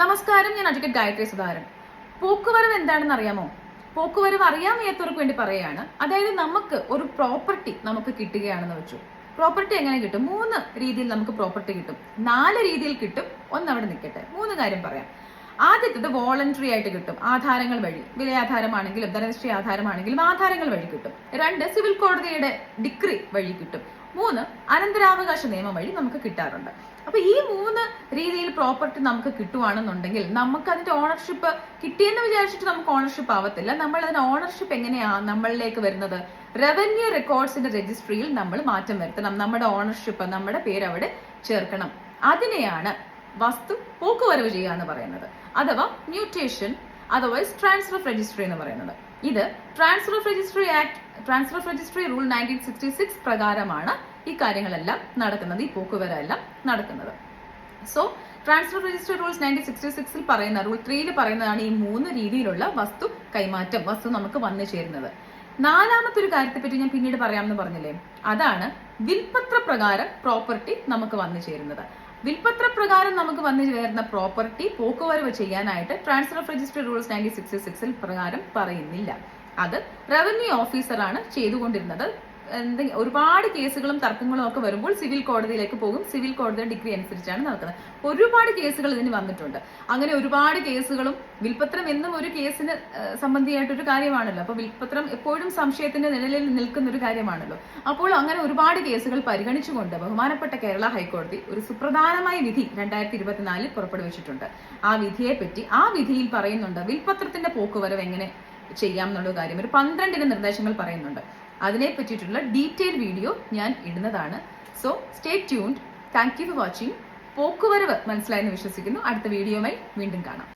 നമസ്കാരം, ഞാൻ അഡ്വക്കേറ്റ് ഗായത്രി സുധാകരൻ. പോക്കുവരവ് എന്താണെന്ന് അറിയാമോ? പോക്കുവരവ് അറിയാൻ വയ്യാത്തവർക്ക് വേണ്ടി പറയുകയാണ്. അതായത് നമുക്ക് ഒരു പ്രോപ്പർട്ടി നമുക്ക് കിട്ടുകയാണെന്ന് വെച്ചു. പ്രോപ്പർട്ടി എങ്ങനെ കിട്ടും? 3 രീതിയിൽ നമുക്ക് പ്രോപ്പർട്ടി കിട്ടും. 4 രീതിയിൽ കിട്ടും. ഒന്നവിടെ നിൽക്കട്ടെ, 3 കാര്യം പറയാം. ആദ്യത്തേത് വോളണ്ടറി ആയിട്ട് കിട്ടും, ആധാരങ്ങൾ വഴി. വിലയാധാരമാണെങ്കിലും ധനനിഷ്ഠ ആധാരമാണെങ്കിലും ആധാരങ്ങൾ വഴി കിട്ടും. 2 സിവിൽ കോടതിയുടെ ഡിഗ്രി വഴി കിട്ടും. 3 അനന്തരാവകാശ നിയമം വഴി നമുക്ക് കിട്ടാറുണ്ട്. അപ്പൊ ഈ 3 രീതിയിൽ പ്രോപ്പർട്ടി നമുക്ക് കിട്ടുവാണെന്നുണ്ടെങ്കിൽ നമുക്ക് അതിന്റെ ഓണർഷിപ്പ് കിട്ടിയെന്ന് വിചാരിച്ചിട്ട് നമുക്ക് ഓണർഷിപ്പ് ആവത്തില്ല. നമ്മൾ അതിന്റെ ഓണർഷിപ്പ് എങ്ങനെയാ നമ്മളിലേക്ക് വരുന്നത്? റവന്യൂ റെക്കോർഡ്സിന്റെ രജിസ്ട്രിയിൽ നമ്മൾ മാറ്റം വരുത്തണം. നമ്മുടെ ഓണർഷിപ്പ്, നമ്മുടെ പേര് അവിടെ ചേർക്കണം. അതിനെയാണ് വസ്തു പോക്കുവരവ് ചെയ്യുക എന്ന് പറയുന്നത്, അഥവാ mutation, otherwise transfer of registry എന്ന് പറയുന്നത്. ഇത് ട്രാൻസ്ഫർ ഓഫ് രജിസ്ട്രി റൂൾ 1966 പ്രകാരമാണ് ഈ കാര്യങ്ങളെല്ലാം നടക്കുന്നത്, ഈ പോക്കുവരവെല്ലാം നടക്കുന്നത്. So transfer of registry rules 1966 പറയുന്ന റൂൾ 3 പറയുന്നതാണ് ഈ 3 രീതിയിലുള്ള വസ്തു കൈമാറ്റം, വസ്തു നമുക്ക് വന്നു ചേരുന്നത്. 4ാമത്തെ ഒരു കാര്യത്തെ പറ്റി ഞാൻ പിന്നീട് പറയാമെന്ന് പറഞ്ഞില്ലേ, അതാണ് വിൽപത്ര പ്രകാരം പ്രോപ്പർട്ടി നമുക്ക് വന്നു ചേരുന്നത്. വിൽപത്ര പ്രകാരം നമുക്ക് വന്നു ചേരുന്ന പ്രോപ്പർട്ടി പോക്കുവരവ് ചെയ്യാനായിട്ട് ട്രാൻസ്ഫർ ഓഫ് രജിസ്ട്രി റൂൾസ് 1966 പ്രകാരം പറയുന്നില്ല. അത് റവന്യൂ ഓഫീസറാണ് ചെയ്തുകൊണ്ടിരുന്നത്. ഒരുപാട് കേസുകളും തർക്കങ്ങളും ഒക്കെ വരുമ്പോൾ സിവിൽ കോടതിയിലേക്ക് പോകും. സിവിൽ കോടതിയുടെ ഡിഗ്രി അനുസരിച്ചാണ് നടക്കുന്നത്. ഒരുപാട് കേസുകൾ ഇതിന് വന്നിട്ടുണ്ട്. അങ്ങനെ ഒരുപാട് കേസുകളും, വിൽപത്രം എന്നും ഒരു കേസിന് സംബന്ധിയായിട്ടൊരു കാര്യമാണല്ലോ. അപ്പൊ വിൽപത്രം എപ്പോഴും സംശയത്തിന്റെ നിഴലിൽ നിൽക്കുന്ന ഒരു കാര്യമാണല്ലോ. അപ്പോൾ അങ്ങനെ ഒരുപാട് കേസുകൾ പരിഗണിച്ചുകൊണ്ട് ബഹുമാനപ്പെട്ട കേരള ഹൈക്കോടതി ഒരു സുപ്രധാനമായ വിധി 2024 പുറപ്പെടുവിച്ചിട്ടുണ്ട്. ആ വിധിയെ പറ്റി, ആ വിധിയിൽ പറയുന്നുണ്ട് വിൽപത്രത്തിന്റെ പോക്കുവരവ് എങ്ങനെ ചെയ്യാം എന്നുള്ള കാര്യം. ഒരു 12 നിർദ്ദേശങ്ങൾ പറയുന്നുണ്ട്. അതിനെ പറ്റിയിട്ടുള്ള ഡീറ്റെയിൽ വീഡിയോ ഞാൻ ഇടുന്നതാണ്. So stay tuned. Thank you for watching. പോക്കുവരവ് മനസ്സിലായെന്ന് വിശ്വസിക്കുന്നു. അടുത്ത വീഡിയോയുമായി വീണ്ടും കാണാം.